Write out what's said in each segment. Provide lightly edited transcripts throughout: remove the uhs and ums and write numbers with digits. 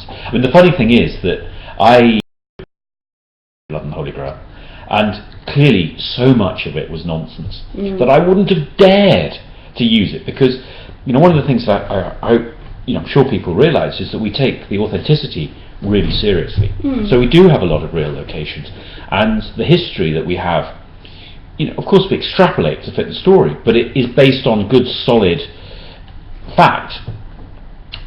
honest. I mean, the funny thing is that I love the Holy Grail, and clearly so much of it was nonsense that I wouldn't have dared to use it, because one of the things that I'm sure people realise is that we take the authenticity really seriously. So we do have a lot of real locations, and the history that we have, of course we extrapolate to fit the story, but it is based on good solid fact.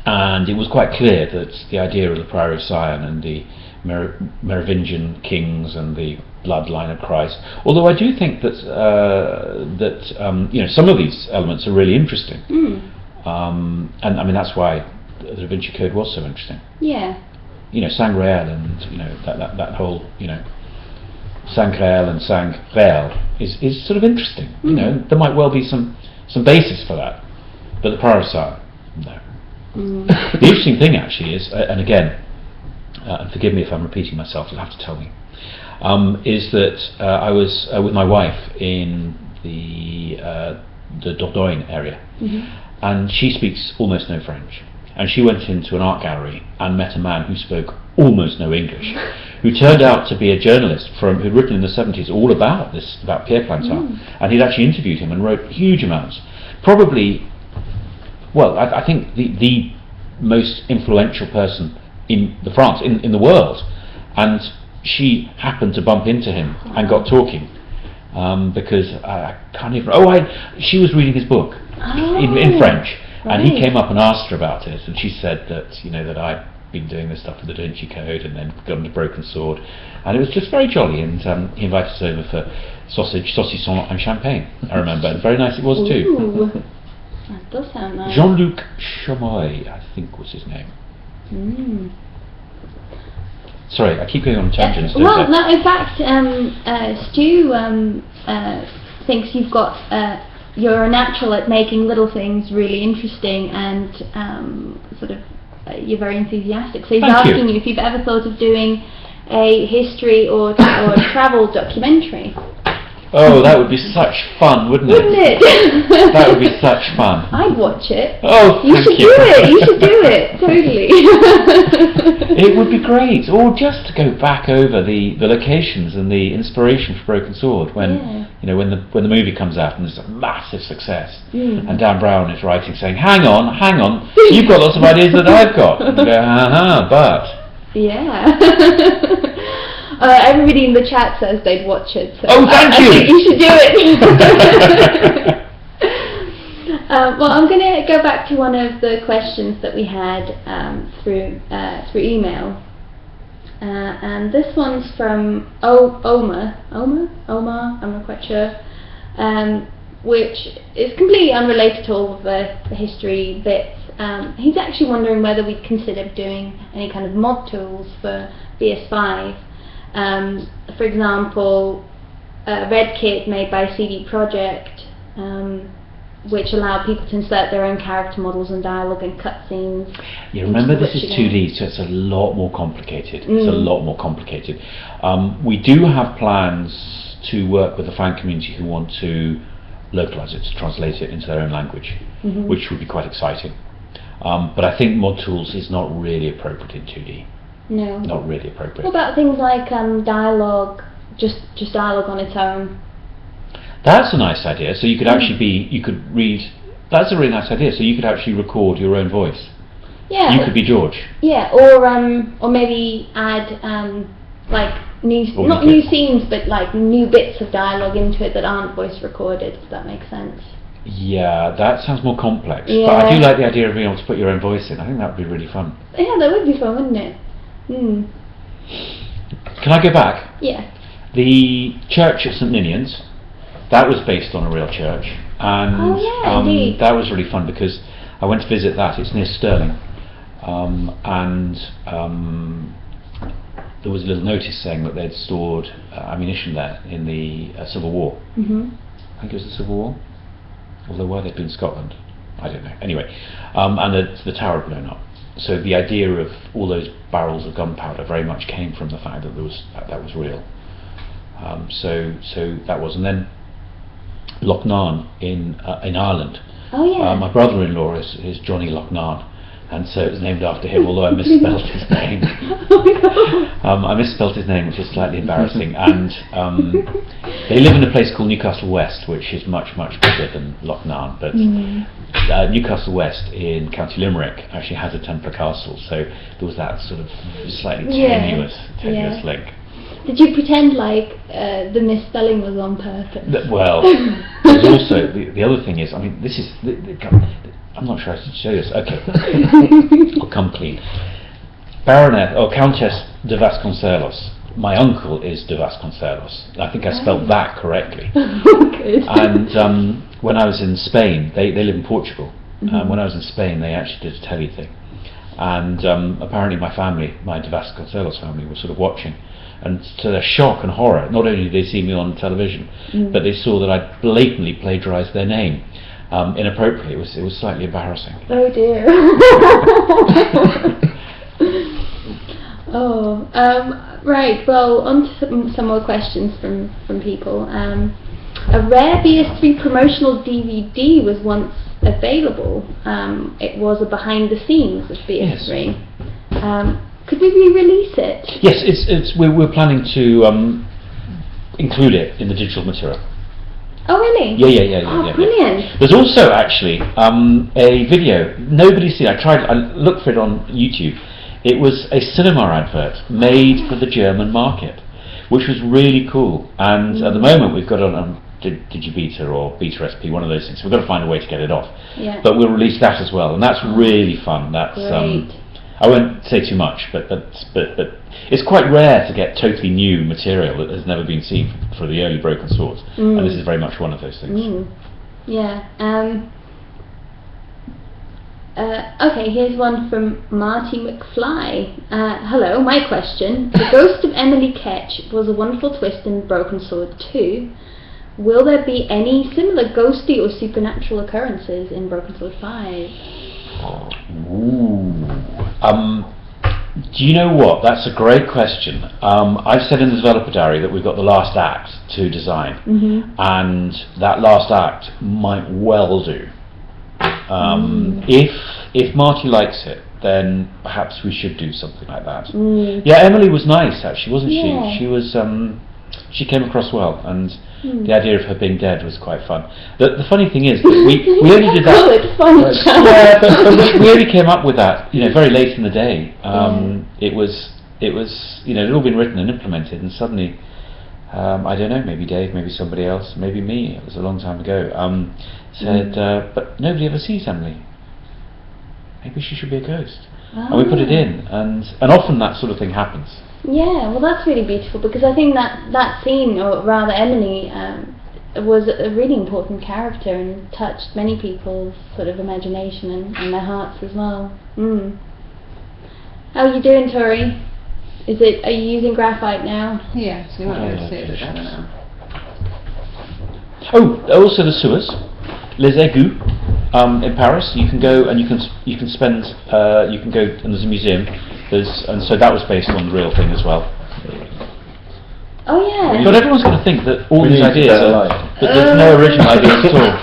And it was quite clear that the idea of the Priory of Sion and the Merovingian kings and the bloodline of Christ, although I do think that some of these elements are really interesting, and I mean that's why the Da Vinci Code was so interesting. Yeah. Sangreal and that whole Sangreal and Sangreal is sort of interesting. There might well be some basis for that, but the Priory of Sion, no. The interesting thing actually is, and again, and forgive me if I'm repeating myself, you'll have to tell me, is that I was with my wife in the Dordogne area, and she speaks almost no French, and she went into an art gallery and met a man who spoke almost no English, who turned out to be a journalist who'd written in the 70s all about Pierre Plantin, and he'd actually interviewed him and wrote huge amounts. Probably, well, I think the most influential person in France, in the world, and she happened to bump into him and got talking, because I can't even. She was reading his book in French, and he came up and asked her about it, and she said that that I'd been doing this stuff with the Da Vinci Code and then got into Broken Sword, and it was just very jolly. And he invited us over for saucisson and champagne. I remember, and very nice it was too. Ooh. That does sound nice. Jean-Luc Chamoy, I think was his name. Sorry, I keep going on tangents. Well, no, in fact, Stu thinks you're a natural at making little things really interesting, and you're very enthusiastic. So he's asking you if you've ever thought of doing a history or travel documentary. Oh, that would be such fun, wouldn't it? Wouldn't it? That would be such fun. I'd watch it. Oh, you thank should do it. You should do it. Totally. It would be great, or just to go back over the locations and the inspiration for Broken Sword when when the movie comes out and it's a massive success, and Dan Brown is writing saying, "Hang on, you've got lots of ideas that I've got." And you go, but. Yeah. Everybody in the chat says they'd watch it. So thank you! I think you should do it. Well, I'm going to go back to one of the questions that we had through email, and this one's from Omar. I'm not quite sure. Which is completely unrelated to all of the history bits. He's actually wondering whether we'd consider doing any kind of mod tools for BS5. For example, Red Kit made by CD Projekt, which allow people to insert their own character models and dialogue and cutscenes. Yeah, remember this is 2D, so it's a lot more complicated. It's a lot more complicated. We do have plans to work with the fan community who want to localize it, to translate it into their own language, which would be quite exciting. But I think mod tools is not really appropriate in 2D. No. Not really appropriate. What about things like dialogue, just dialogue on its own? That's a nice idea. So you could actually you could read. That's a really nice idea. So you could actually record your own voice. Yeah. You could be George. Yeah, or maybe add like new scenes, but like new bits of dialogue into it that aren't voice recorded. Does that make sense? Yeah, that sounds more complex. Yeah. But I do like the idea of being able to put your own voice in. I think that would be really fun. Yeah, that would be fun, wouldn't it? Can I go back? Yeah. The church of St Ninians, that was based on a real church, and that was really fun because I went to visit that. It's near Stirling, and there was a little notice saying that they'd stored ammunition there in the Civil War. I think it was the Civil War, although why they'd been in Scotland, I don't know. Anyway, and the tower had blown up. So the idea of all those barrels of gunpowder very much came from the fact that that was real. So that was, and then Loughnane in Ireland. Oh yeah. My brother-in-law is Johnny Loughnane, and so it was named after him, although I misspelled his name. I misspelled his name, which is slightly embarrassing. And they live in a place called Newcastle West, which is much, much bigger than Loughnane. But Newcastle West in County Limerick actually has a Templar castle, so there was that sort of slightly tenuous link. Did you pretend like the misspelling was on purpose? Well, there's also the other thing is, I mean, this is. I'm not sure I should show this. Okay, I'll come clean. Baroness or Countess de Vasconcelos. My uncle is de Vasconcelos. I think I spelled that correctly. Good. And when I was in Spain, they live in Portugal. When I was in Spain, they actually did a telly thing, and apparently my family, my de Vasconcelos family, was sort of watching. And to their shock and horror, not only did they see me on television, but they saw that I blatantly plagiarised their name inappropriately. It was slightly embarrassing. Oh dear. Right. Well, on to some more questions from people. A rare BS3 promotional DVD was once available. It was a behind the scenes of BS3. Yes. Could we re-release it? Yes, we're planning to include it in the digital material. Oh really? Yeah. Oh, brilliant. Yeah. There's also actually a video. Nobody's seen. I looked for it on YouTube. It was a cinema advert made for the German market, which was really cool. And at the moment we've got it on Digibeta or Beta SP, one of those things. So we've got to find a way to get it off. Yeah. But we'll release that as well, and that's really fun. That's great. I won't say too much, but it's quite rare to get totally new material that has never been seen for the early Broken Swords, and this is very much one of those things. Yeah. Okay, here's one from Marty McFly. Hello, my question. The ghost of Emily Ketch was a wonderful twist in Broken Sword 2. Will there be any similar ghosty or supernatural occurrences in Broken Sword 5? Do you know what? That's a great question. I've said in the developer diary that we've got the last act to design, and that last act might well do. If Marty likes it, then perhaps we should do something like that. Yeah, Emily was nice actually, wasn't she? She was. She came across well, and the idea of her being dead was quite fun. The funny thing is that we only did that. But we only came up with that, very late in the day. It was, it had all been written and implemented, and suddenly, I don't know, maybe Dave, maybe somebody else, maybe me. It was a long time ago. Said, but nobody ever sees Emily. Maybe she should be a ghost. And we put it in, and often that sort of thing happens. Yeah, well that's really beautiful, because I think that scene, or rather Emily, was a really important character and touched many people's sort of imagination and their hearts as well. How are you doing, Tori? Are you using graphite now? Yeah, so you might be able to see it better now. Oh, also the sewers, Les Égouts, in Paris. You can go and you can spend. You can go, and there's a museum. And so that was based on the real thing as well. Oh yeah. But everyone's going to think that all these ideas are, but there's no original ideas at all.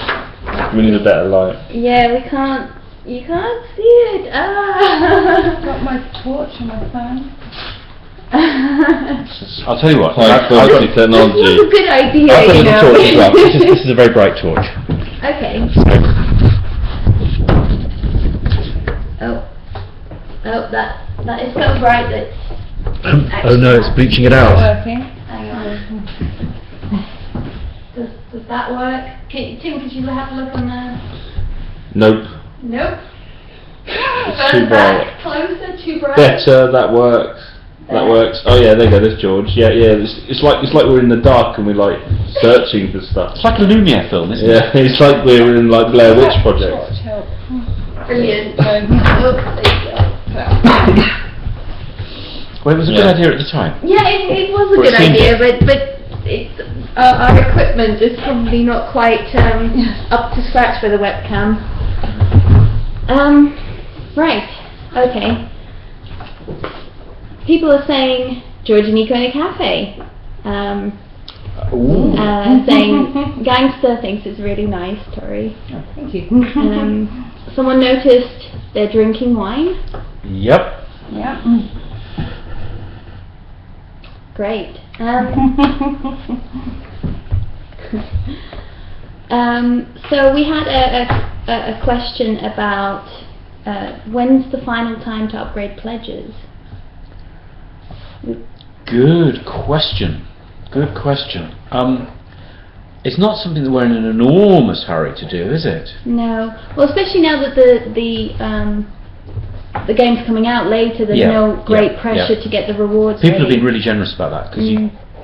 We need a better light. Yeah, we can't. You can't see it. I've got my torch on my phone. I'll tell you what. High quality technology. This was a good idea. I've got a torch as well. This is a very bright torch. Okay. Oh, that is so bright that. Oh no, it's bleaching it out. Working. Hang on. Does that work? Tim, could you have a look on there? Nope. Nope. It's too bright. Closer, too bright. Better, that works. That works. Oh yeah, there you go, there's George. Yeah. It's like we're in the dark and we're like searching for stuff. It's like a Lumiere film, isn't it? Yeah, it's like we're in like Blair Witch Project. Torch help. Brilliant. Well, it was a good idea at the time. Yeah, it was a good idea, but our equipment is probably not quite up to scratch for the webcam. Right, okay. People are saying George and Nico in a cafe. Saying Gangster thinks it's really nice, Tori. Thank you. Someone noticed they're drinking wine. Yep. Yeah. Great. So we had a question about when's the final time to upgrade pledges? Good question. Good question. It's not something that we're in an enormous hurry to do, is it? No. Well, especially now that the game's coming out later, there's no great pressure to get the rewards. People have ready. been really generous about that because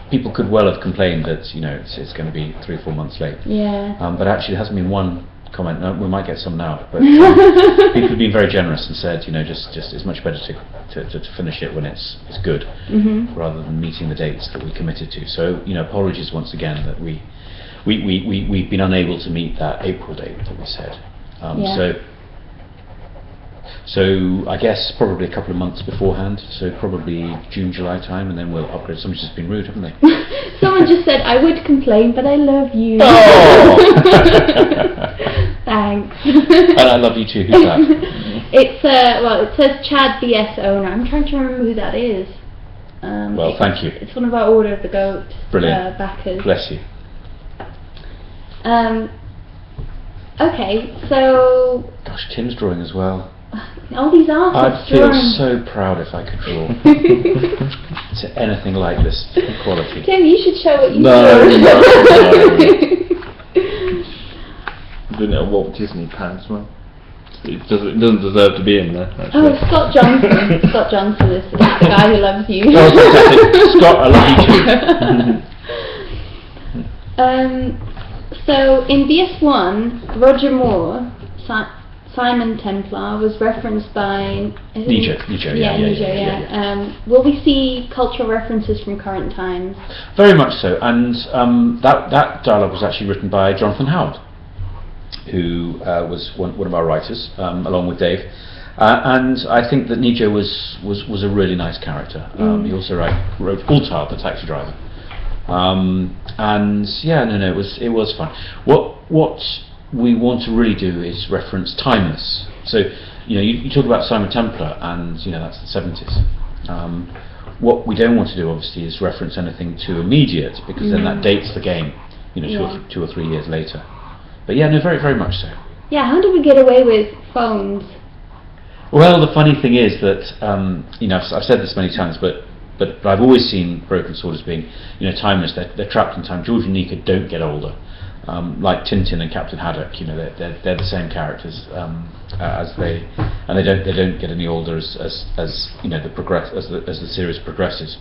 people could well have complained that it's going to be 3 or 4 months late. Yeah. But actually, there hasn't been one comment. No, we might get some now, but people have been very generous and said, just it's much better to finish it when it's good, rather than meeting the dates that we committed to. So apologies once again that we've been unable to meet that April date that we said. So I guess probably a couple of months beforehand, so probably June, July time, and then we'll upgrade. Someone's just been rude, haven't they? Someone just said, I would complain, but I love you. Oh! Thanks. And I love you too. Who's that? It's it says Chad BS owner. I'm trying to remember who that is. Well, thank you. It's one of our Order of the Goat Brilliant. backers. Bless you. Okay, so Gosh, Tim's drawing as well. all these artists. I'd feel drawing. so proud if I could draw to anything like this quality. Tim, you should show what you No, drew. Doing it at Walt Disney pants, well. It doesn't deserve to be in there, Oh, actually. Scott Johnson. Scott Johnson is the guy who loves you. Oh, fantastic. Scott, I love you too. So in BS1, Roger Moore, Simon Templar, was referenced by Nijo, yeah. Will we see cultural references from current times? Very much so, and that dialogue was actually written by Jonathan Howard, who was one of our writers, along with Dave. And I think that Nijo was a really nice character. He also wrote Ultar, the taxi driver. And yeah, it was fun. What we want to really do is reference timeless. So you talk about Simon Templar, and that's the 70s. What we don't want to do, obviously, is reference anything too immediate, because then that dates the game, 2 or 3 years later. But yeah, no, very, very much so. Yeah, how did we get away with phones? Well, the funny thing is that I've said this many times, but I've always seen Broken Sword as being timeless. They're trapped in time. George and Nika don't get older, like Tintin and Captain Haddock. They're the same characters as they don't get any older as the series progresses.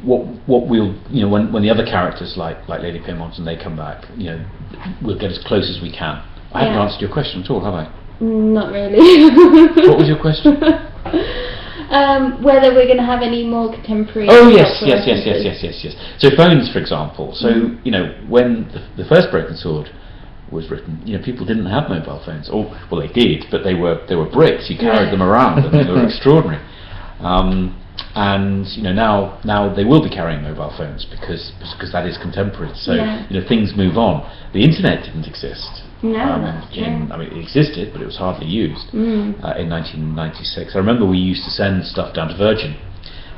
What we'll when the other characters like Lady Pyrmont and they come back, we'll get as close as we can. I haven't answered your question at all, have I? Not really. What was your question? Whether we're going to have any more contemporary. Oh yes. references. So phones, for example. So when the first Broken Sword was written, people didn't have mobile phones. Or well, they did, but they were bricks. You carried them around, and they were extraordinary. And now they will be carrying mobile phones because that is contemporary. So things move on. The internet didn't exist. No, that's true. It existed, but it was hardly used in 1996. I remember we used to send stuff down to Virgin,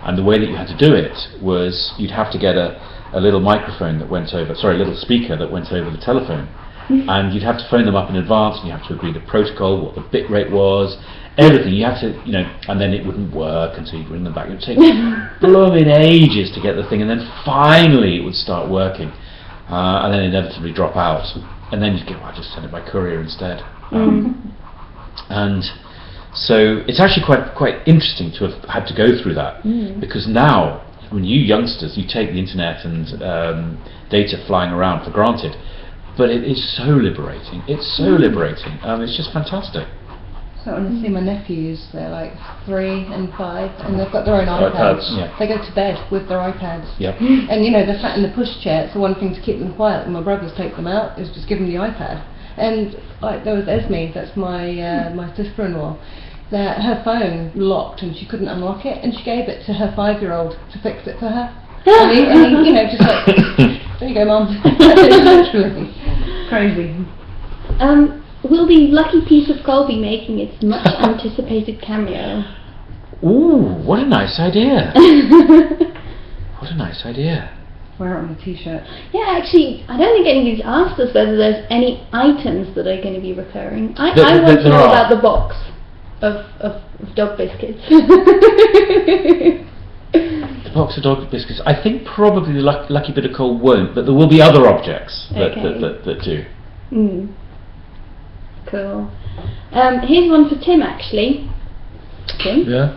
and the way that you had to do it was you'd have to get a little microphone that went over, a little speaker that went over the telephone, and you'd have to phone them up in advance, and you have to agree the protocol, what the bit rate was, everything. You have to, and then it wouldn't work until you bring them back. It would take blooming ages to get the thing, and then finally it would start working, and then inevitably drop out. And then you'd go, I'll just send it by courier instead. And so it's actually quite interesting to have had to go through that, because now, when you youngsters, you take the internet and data flying around for granted, but it is so liberating. It's so liberating. It's just fantastic. So when I see my nephews, they're like 3 and 5, and they've got their own iPads. Yeah. They go to bed with their iPads. Yep. And they're sat in the pushchair, so one thing to keep them quiet when my brothers take them out is just give them the iPad. And there was Esme, that's my sister-in-law, that her phone locked and she couldn't unlock it, and she gave it to her 5-year-old to fix it for her. And he, you know, just like, there you go, Mum. Literally. Crazy. Will the lucky piece of coal be making its much anticipated cameo? Ooh, what a nice idea. What a nice idea. Wear it on a t-shirt. Yeah, actually, I don't think anybody's asked us whether there's any items that are going to be recurring. I want to know about the box of dog biscuits. The box of dog biscuits. I think probably the lucky bit of coal won't, but there will be other objects that do. Cool. Here's one for Tim, actually. Tim? Yeah.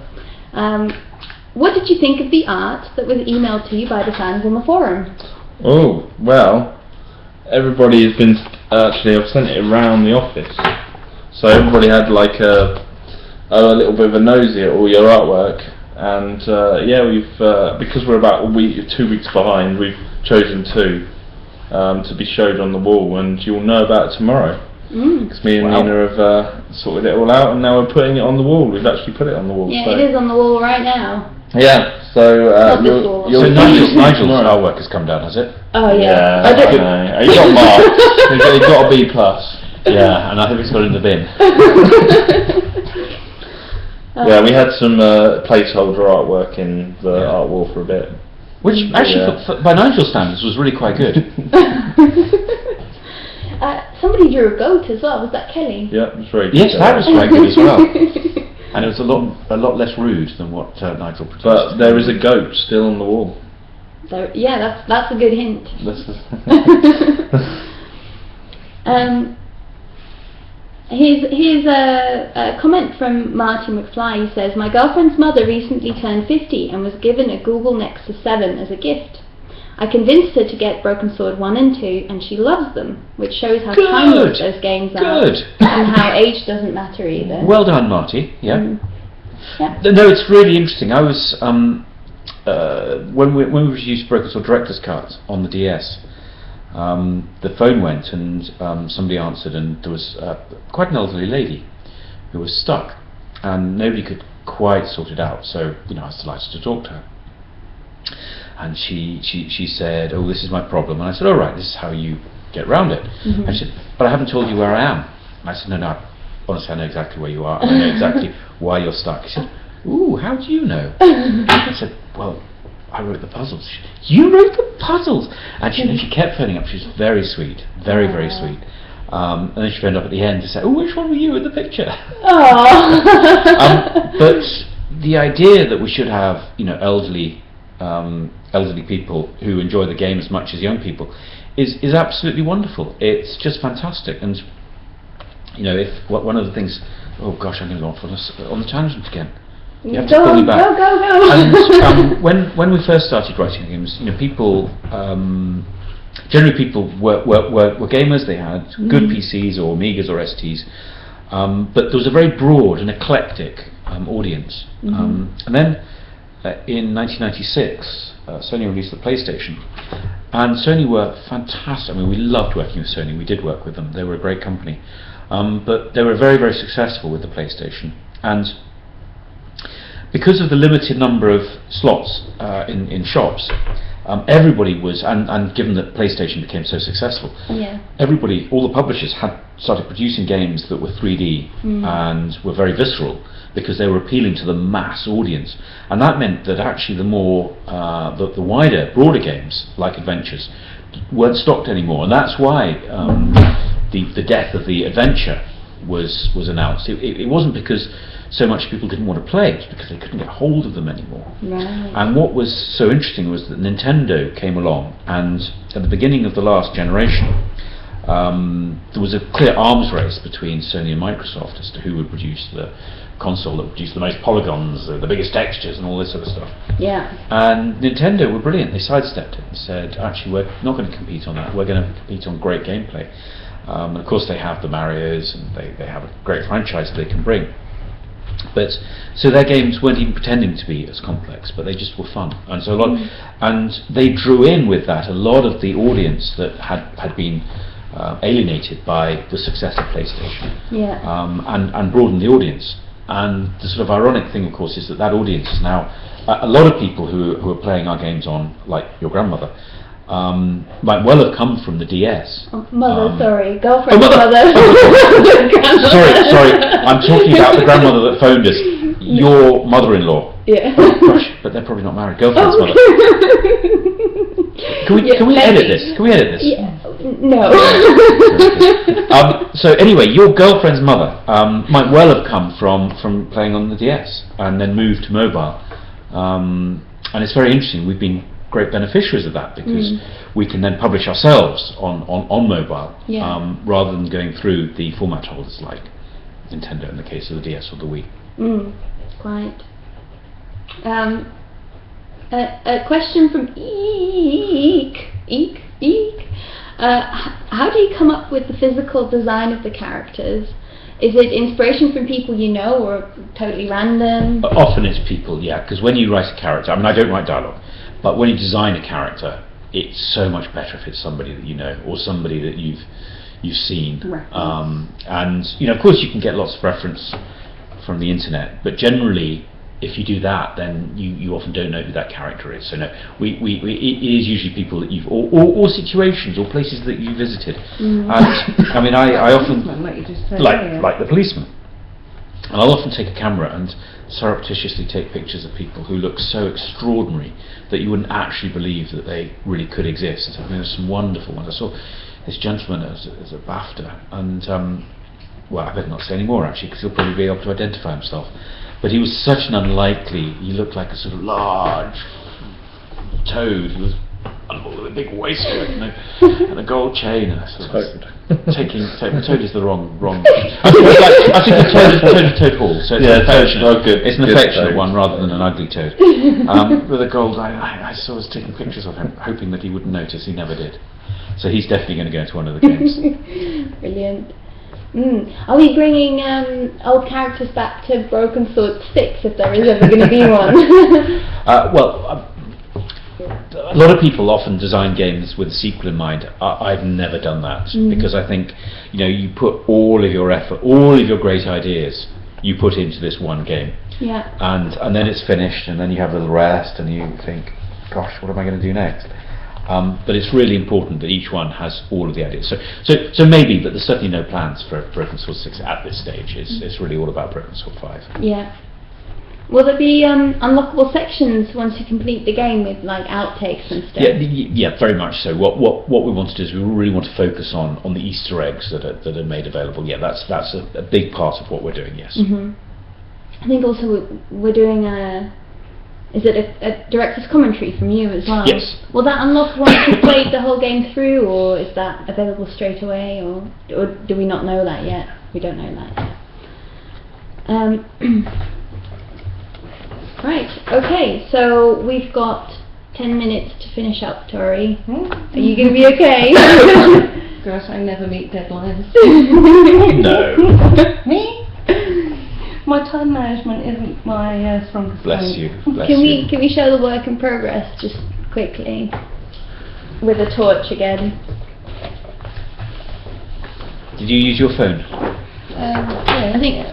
What did you think of the art that was emailed to you by the fans on the forum? Oh, well, everybody has been, actually I've sent it around the office, so everybody had like a little bit of a nosy at all your artwork, and yeah, we've, because we're about 2 weeks behind, we've chosen two to be showed on the wall, and you'll know about it tomorrow. Because me and Nina have sorted it all out, and now we're putting it on the wall. We've actually put it on the wall. Yeah, so. it is on the wall right now. Yeah, so So Nigel's artwork has come down, has it? Oh yeah. I don't know. He got marked. He got a B+. Yeah, and I think it's got in the bin. Yeah, we had some placeholder artwork in the art wall for a bit. Which actually, by Nigel's standards, was really quite good. Somebody drew a goat as well. Was that Kelly? Yeah, it was very good. Yes, that was quite good as well. And it was a lot less rude than what Nigel produced. But there is a goat still on the wall. So, yeah, that's a good hint. Here's a comment from Marty McFly. He says, my girlfriend's mother recently turned 50 and was given a Google Nexus 7 as a gift. I convinced her to get Broken Sword 1 and 2, and she loves them, which shows how timeless those games are. Good. And how age doesn't matter either. Well done, Marty. Yeah. Yeah. No, it's really interesting. I was when we produced Broken Sword Director's Cut on the DS, the phone went and somebody answered, and there was quite an elderly lady who was stuck, and nobody could quite sort it out. So I was delighted to talk to her. And she said, oh, this is my problem. And I said, all right, this is how you get around it. And she said, but I haven't told you where I am. And I said, no, honestly, I know exactly where you are, and I know exactly why you're stuck. She said, ooh, how do you know? I said, well, I wrote the puzzles. She said, you wrote the puzzles? And she kept phoning up. She was very sweet, very, very sweet. And then she phoned up at the end to say, oh, which one were you in the picture? But the idea that we should have, elderly people who enjoy the game as much as young people is absolutely wonderful. It's just fantastic. And if one of the things, oh gosh, I'm going to go off on the tangent again. You have to pull me back. Go. And when we first started writing games, people generally people were gamers. They had good PCs or Amigas or STs, but there was a very broad and eclectic audience. And then in 1996, Sony released the PlayStation, and Sony were fantastic. I mean, we loved working with Sony. We did work with them. They were a great company, but they were very, very successful with the PlayStation. And because of the limited number of slots in shops, everybody was, and given that PlayStation became so successful, everybody, all the publishers had started producing games that were 3D and were very visceral, because they were appealing to the mass audience. And that meant that actually the more, the wider, broader games, like adventures, weren't stocked anymore. And that's why the death of the adventure was announced. It wasn't because so much people didn't want to play, it was because they couldn't get hold of them anymore. Right. And what was so interesting was that Nintendo came along, and at the beginning of the last generation, there was a clear arms race between Sony and Microsoft as to who would produce the console that would produce the most polygons, the biggest textures, and all this sort of stuff. Yeah. And Nintendo were brilliant. They sidestepped it and said, actually, we're not going to compete on that. We're going to compete on great gameplay. And of course, they have the Marios, and they have a great franchise they can bring. But so their games weren't even pretending to be as complex, but they just were fun. And so and they drew in with that a lot of the audience that had been alienated by the success of PlayStation, and broadened the audience. and the sort of ironic thing, of course, is that audience is now a lot of people who are playing our games on, like your grandmother, might well have come from the DS. Mother, sorry, girlfriend, mother. mother. sorry, I'm talking about the grandmother that phoned us. Your mother-in-law. Yeah. Oh, gosh, but they're probably not married. Girlfriend's mother. Can we edit this? Can we edit this? Yeah. No. So anyway, your girlfriend's mother might well have come from playing on the DS and then moved to mobile, and it's very interesting. We've been great beneficiaries of that because we can then publish ourselves on mobile rather than going through the format holders like Nintendo in the case of the DS or the Wii. Quite. A question from Eek. How do you come up with the physical design of the characters? Is it inspiration from people you know or totally random? Often it's people, yeah, because when you write a character, I mean, I don't write dialogue, but when you design a character, it's so much better if it's somebody that you know or somebody that you've seen. And of course you can get lots of reference from the internet, but generally if you do that, then you often don't know who that character is. So no, it is usually people that you've or situations or places that you visited. And I mean, I often like you just said, like the policeman, and I'll often take a camera and surreptitiously take pictures of people who look so extraordinary that you wouldn't actually believe that they really could exist. I mean, there's some wonderful ones. I saw this gentleman as a BAFTA, and well, I better not say any more actually, because he'll probably be able to identify himself. But he was such an unlikely. He looked like a sort of large toad. He was with a big waistcoat, and a gold chain, and I sort of toad is the wrong. I think the toad is Toad Hall, so it's an affectionate. It's an affectionate one rather than an ugly toad. With a gold, I sort of was taking pictures of him, hoping that he wouldn't notice. He never did. So he's definitely going to go into one of the games. Brilliant. Are we bringing old characters back to Broken Sword 6 if there is ever going to be one? A lot of people often design games with a sequel in mind. I've never done that because I think you put all of your effort, all of your great ideas, you put into this one game. Yeah. And then it's finished, and then you have a little rest, and you think, gosh, what am I going to do next? But it's really important that each one has all of the ideas. So maybe, but there's certainly no plans for Broken Sword 6 at this stage. It's really all about Broken Sword 5. Yeah. Will there be unlockable sections once you complete the game with like outtakes and stuff? Yeah, very much so. What we want to do is we really want to focus on the Easter eggs that are made available. Yeah, that's a big part of what we're doing. Yes. I think also we're doing is it a director's commentary from you as well? Yes. Will that unlock once you've played the whole game through, or is that available straight away, or do we not know that yet? We don't know that yet. Right, okay, so we've got 10 minutes to finish up, Tori. Are you going to be okay? Gosh, I never meet deadlines. No. Me? My time management isn't my strongest point. Bless you. Can we show the work in progress just quickly with a torch again? Did you use your phone? Yeah. I think.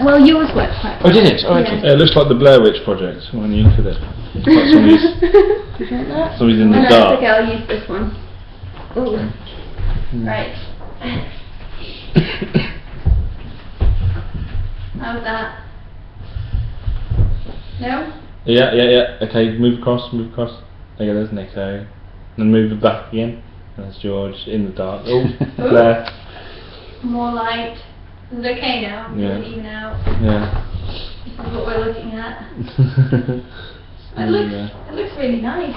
Well, yours works quite. Oh, did it? Oh, okay. It looks like the Blair Witch Project when you look at it. It's like somebody's in the dark. Okay, I'll use this one. Ooh. Right. How's that? No? Yeah. Okay, move across. There you go, there's Nico. Then move it back again. That's George in the dark. Oh, Blair. More light. Is it okay now? Yeah. Is it even out? Yeah. This is what we're looking at. It looks really nice.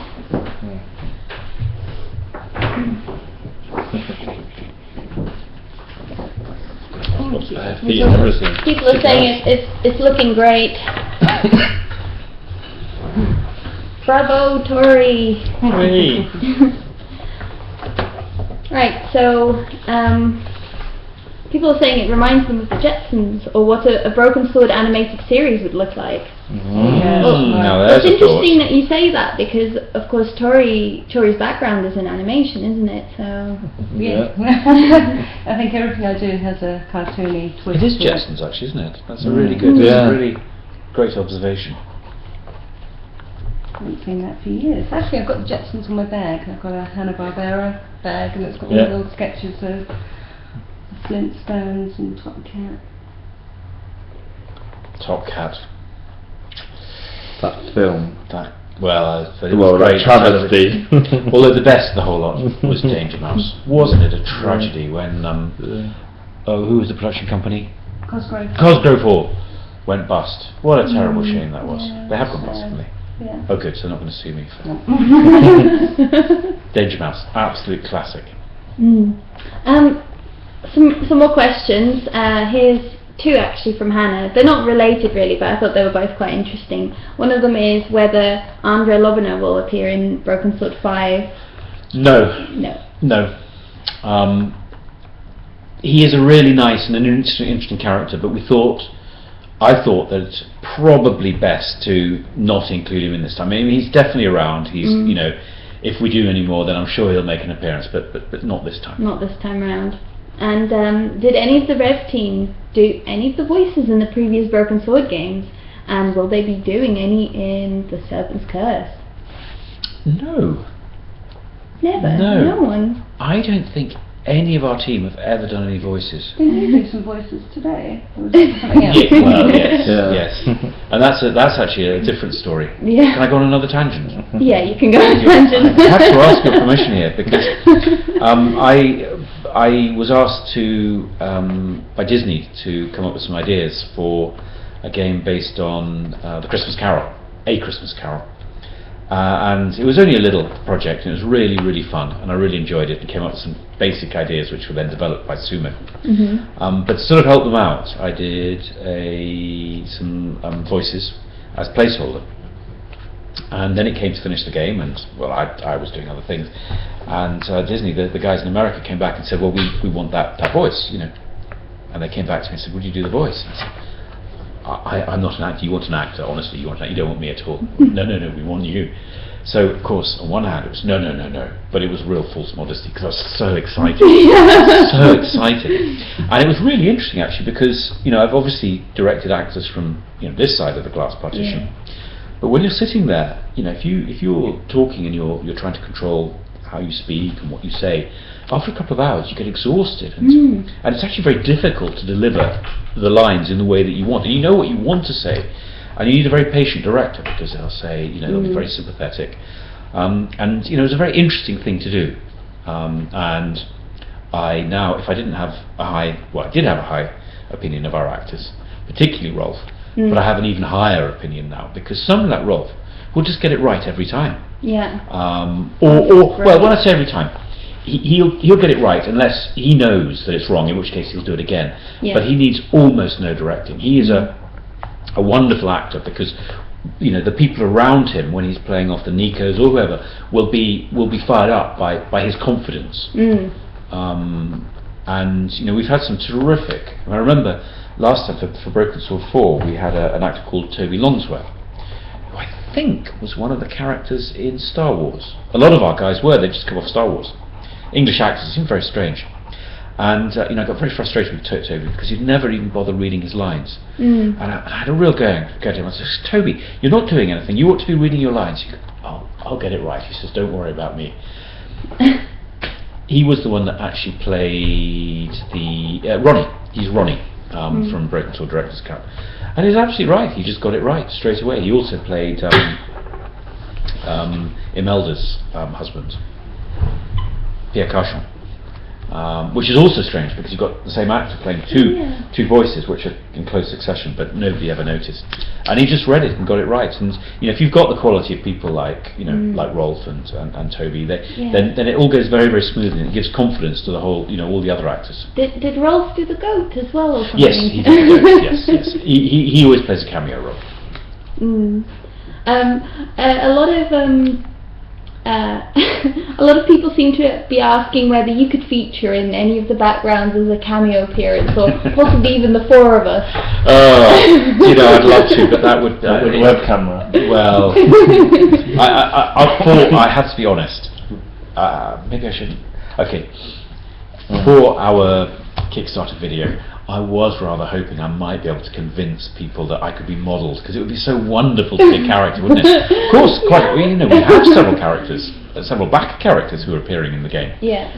People are saying it's looking great. Bravo, Tori. Hey. Right, so people are saying it reminds them of the Jetsons, or what a Broken Sword animated series would look like. Yeah. now Well, there's it's a thought. interesting that you say that because, of course, Tori's background is in animation, isn't it? So Yeah. I think everything I do has a cartoony twist. It is to Jetsons, actually, isn't it? That's a really good, Yeah. really great observation. I haven't seen that for years. Actually, I've got the Jetsons on my bag. I've got a Hanna-Barbera bag, and it's got all Yeah. the little sketches of the Flintstones and Top Cat. Top Cat. That film. That well, but it Well, was that great. travesty. Although the best of the whole lot was Danger Mouse. Wasn't it a tragedy when who was the production company? Cosgrove Hall went bust. What a terrible shame that was. Yeah, They have gone sad. bust, haven't they? yeah. Oh good, so they're not going to sue me for Danger Mouse. Absolute classic. Some more questions. Here's two actually from Hannah. They're not related really, but I thought they were both quite interesting. One of them is whether Andrei Lobiner will appear in Broken Sword 5. No. No. He is a really nice and an interesting character, but I thought that it's probably best to not include him in this time. I mean, he's definitely around. He's, you know, if we do any more, then I'm sure he'll make an appearance, but not this time. Not this time round. And did any of the Rev team do any of the voices in the previous Broken Sword games? And will they be doing any in The Serpent's Curse? No. Never. No. No one. I don't think any of our team have ever done any voices. Did you do some voices today? Or was it something else? Yeah, well, yes, Yeah. yes. And that's actually a different story. Yeah. Can I go on another tangent? Yeah, you can go on tangents. I have to ask your permission here because I was asked to by Disney to come up with some ideas for a game based on the Christmas Carol, A Christmas Carol, and it was only a little project and it was really, really fun and I really enjoyed it and came up with some basic ideas which were then developed by Sumo. But to sort of help them out, I did some voices as placeholder. And then it came to finish the game, and well, I was doing other things. And Disney, the guys in America, came back and said, "Well, we want that voice, you know." And they came back to me and said, "Would you do the voice?" And I said, "I'm not an actor. You want an actor? Honestly, you want an actor. You don't want me at all." No, we want you. So of course, on one hand, it was no, but it was real false modesty because I was so excited, so excited, and it was really interesting actually because I've obviously directed actors from this side of the glass partition. Yeah. But when you're sitting there, if you're talking and you're trying to control how you speak and what you say, after a couple of hours you get exhausted, and it's actually very difficult to deliver the lines in the way that you want. And you know what you want to say, and you need a very patient director because they'll say, they'll be very sympathetic, and it was a very interesting thing to do. And I now, if I didn't have I did have a high opinion of our actors, particularly Rolf. But I have an even higher opinion now because someone like Rolf will just get it right every time. Yeah. Well, when I say every time, he'll get it right unless he knows that it's wrong, in which case he'll do it again. Yeah. But he needs almost no directing. He is a wonderful actor because the people around him when he's playing off the Nikos or whoever will be fired up by his confidence. And we've had some terrific. I remember last time for Broken Sword 4 we had an actor called Toby Lonswell, who I think was one of the characters in Star Wars. A lot of our guys were, they'd just come off Star Wars. English actors, it seemed very strange. And I got very frustrated with Toby because he'd never even bother reading his lines. And I had a real go to him. I said, "Toby, you're not doing anything, you ought to be reading your lines." He goes, "Oh, I'll get it right." He says, "Don't worry about me." He was the one that actually played the Ronnie. He's Ronnie. From Broken Sword Director's Cut, and he's absolutely right. He just got it right straight away. He also played Imelda's husband, Pierre Cachon, which is also strange because you've got the same actor playing two voices, which are in close succession, but nobody ever noticed. And he just read it and got it right. And if you've got the quality of people like like Rolf and Toby, then it all goes very, very smoothly. And it gives confidence to the whole all the other actors. Did Rolf do the goat as well? Or something? Yes, he did. Yes. He always plays a cameo role. A lot of a lot of people seem to be asking whether you could feature in any of the backgrounds as a cameo appearance, or possibly even the four of us. I'd love to, but that would web camera. Well, I have to be honest. Maybe I shouldn't. Okay. For our Kickstarter video, I was rather hoping I might be able to convince people that I could be modelled, because it would be so wonderful to be a character, wouldn't it? Of course, we have several characters, several back characters who are appearing in the game. Yeah.